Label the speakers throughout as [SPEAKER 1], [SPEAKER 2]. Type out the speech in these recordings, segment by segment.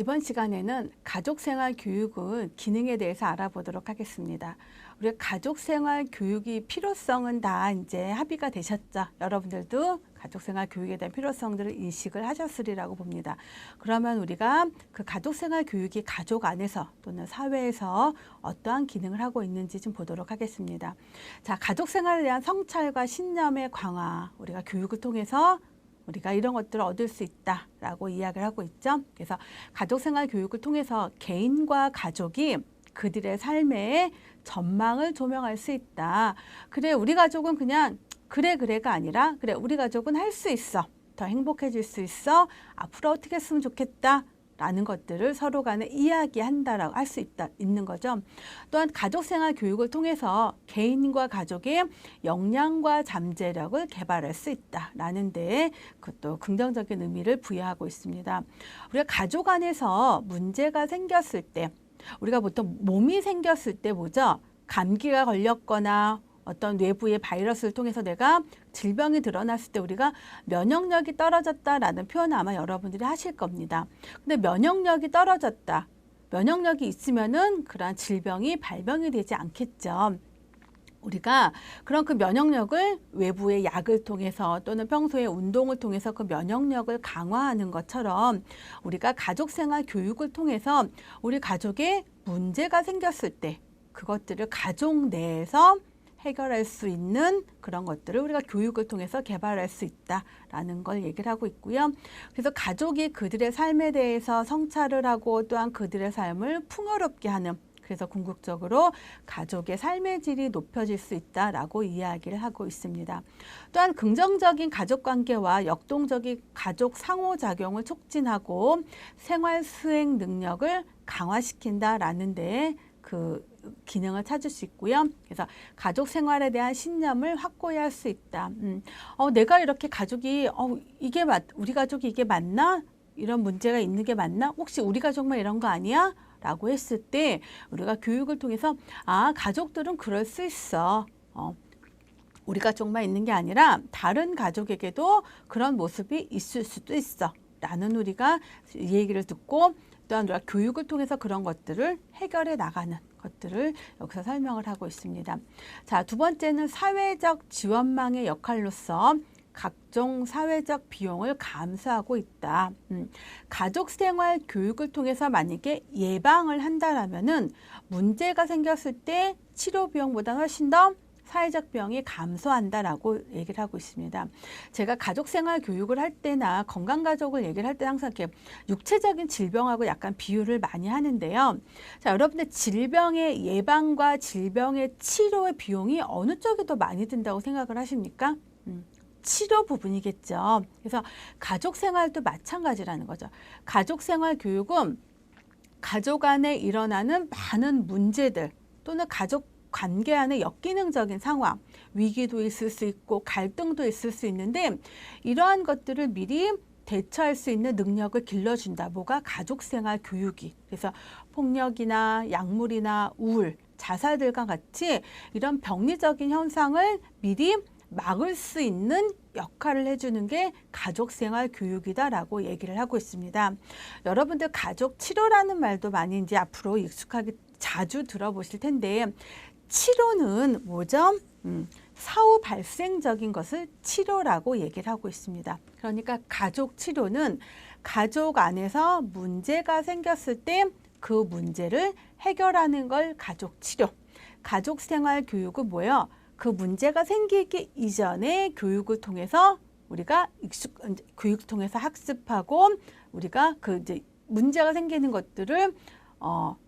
[SPEAKER 1] 이번 시간에는 가족생활 교육의 기능에 대해서 알아보도록 하겠습니다. 우리 가족생활 교육이 필요성은 다 이제 합의가 되셨죠? 여러분들도 가족생활 교육에 대한 필요성들을 인식을 하셨으리라고 봅니다. 그러면 우리가 그 가족생활 교육이 가족 안에서 또는 사회에서 어떠한 기능을 하고 있는지 좀 보도록 하겠습니다. 자, 가족생활에 대한 성찰과 신념의 강화, 우리가 교육을 통해서 우리가 이런 것들을 얻을 수 있다라고 이야기를 하고 있죠. 그래서 가족생활 교육을 통해서 개인과 가족이 그들의 삶의 전망을 조명할 수 있다. 그래, 우리 가족은 그냥 그래가 아니라 그래, 우리 가족은 할 수 있어. 더 행복해질 수 있어. 앞으로 어떻게 했으면 좋겠다. 라는 것들을 서로 간에 이야기한다라고 할 수 있는 거죠. 또한 가족생활 교육을 통해서 개인과 가족의 역량과 잠재력을 개발할 수 있다라는 데 그것도 긍정적인 의미를 부여하고 있습니다. 우리가 가족 안에서 문제가 생겼을 때 우리가 보통 몸이 생겼을 때 뭐죠? 감기가 걸렸거나 어떤 외부의 바이러스를 통해서 내가 질병이 드러났을 때 우리가 면역력이 떨어졌다라는 표현을 아마 여러분들이 하실 겁니다. 근데 면역력이 떨어졌다. 면역력이 있으면은 그러한 질병이 발병이 되지 않겠죠. 우리가 그런 그 면역력을 외부의 약을 통해서 또는 평소에 운동을 통해서 그 면역력을 강화하는 것처럼 우리가 가족생활 교육을 통해서 우리 가족에 문제가 생겼을 때 그것들을 가족 내에서 해결할 수 있는 그런 것들을 우리가 교육을 통해서 개발할 수 있다라는 걸 얘기를 하고 있고요. 그래서 가족이 그들의 삶에 대해서 성찰을 하고 또한 그들의 삶을 풍요롭게 하는 그래서 궁극적으로 가족의 삶의 질이 높여질 수 있다라고 이야기를 하고 있습니다. 또한 긍정적인 가족관계와 역동적인 가족 상호작용을 촉진하고 생활 수행 능력을 강화시킨다라는 데 그 기능을 찾을 수 있고요. 그래서 가족 생활에 대한 신념을 확고히 할 수 있다. 내가 이렇게 가족이 우리 가족이 이게 맞나? 이런 문제가 있는 게 맞나? 혹시 우리 가족만 이런 거 아니야? 라고 했을 때 우리가 교육을 통해서 가족들은 그럴 수 있어. 우리 가족만 있는 게 아니라 다른 가족에게도 그런 모습이 있을 수도 있어. 라는 우리가 이 얘기를 듣고 또한 우리가 교육을 통해서 그런 것들을 해결해 나가는 것들을 여기서 설명을 하고 있습니다. 자, 두 번째는 사회적 지원망의 역할로서 각종 사회적 비용을 감수하고 있다. 가족생활 교육을 통해서 만약에 예방을 한다라면은 문제가 생겼을 때 치료 비용보다 훨씬 더 사회적 비용이 감소한다라고 얘기를 하고 있습니다. 제가 가족생활 교육을 할 때나 건강가족을 얘기를 할 때 항상 이렇게 육체적인 질병하고 약간 비유를 많이 하는데요. 자, 여러분들 질병의 예방과 질병의 치료의 비용이 어느 쪽이 더 많이 든다고 생각을 하십니까? 치료 부분이겠죠. 그래서 가족생활도 마찬가지라는 거죠. 가족생활 교육은 가족 안에 일어나는 많은 문제들 또는 가족 관계 안에 역기능적인 상황, 위기도 있을 수 있고 갈등도 있을 수 있는데 이러한 것들을 미리 대처할 수 있는 능력을 길러준다. 뭐가? 가족생활 교육이. 그래서 폭력이나 약물이나 우울, 자살들과 같이 이런 병리적인 현상을 미리 막을 수 있는 역할을 해주는 게 가족생활 교육이다라고 얘기를 하고 있습니다. 여러분들 가족 치료라는 말도 많이 이제 앞으로 익숙하게 자주 들어보실 텐데 치료는 뭐죠? 사후 발생적인 것을 치료라고 얘기를 하고 있습니다. 그러니까 가족 치료는 가족 안에서 문제가 생겼을 때 그 문제를 해결하는 걸 가족 치료. 가족 생활 교육은 뭐예요? 그 문제가 생기기 이전에 교육을 통해서 우리가 교육을 통해서 학습하고 우리가 그 이제 문제가 생기는 것들을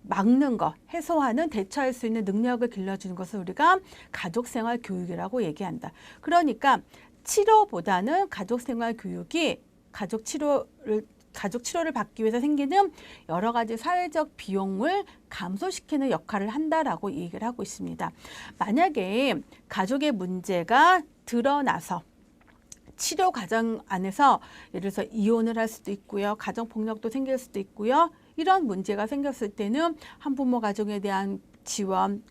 [SPEAKER 1] 막는 것, 해소하는, 대처할 수 있는 능력을 길러주는 것을 우리가 가족생활 교육이라고 얘기한다. 그러니까 치료보다는 가족생활 교육이 가족 치료를 받기 위해서 생기는 여러 가지 사회적 비용을 감소시키는 역할을 한다라고 얘기를 하고 있습니다. 만약에 가족의 문제가 드러나서 치료 과정 안에서 예를 들어서 이혼을 할 수도 있고요. 가정폭력도 생길 수도 있고요. 이런 문제가 생겼을 때는 한부모 가정에 대한 지원,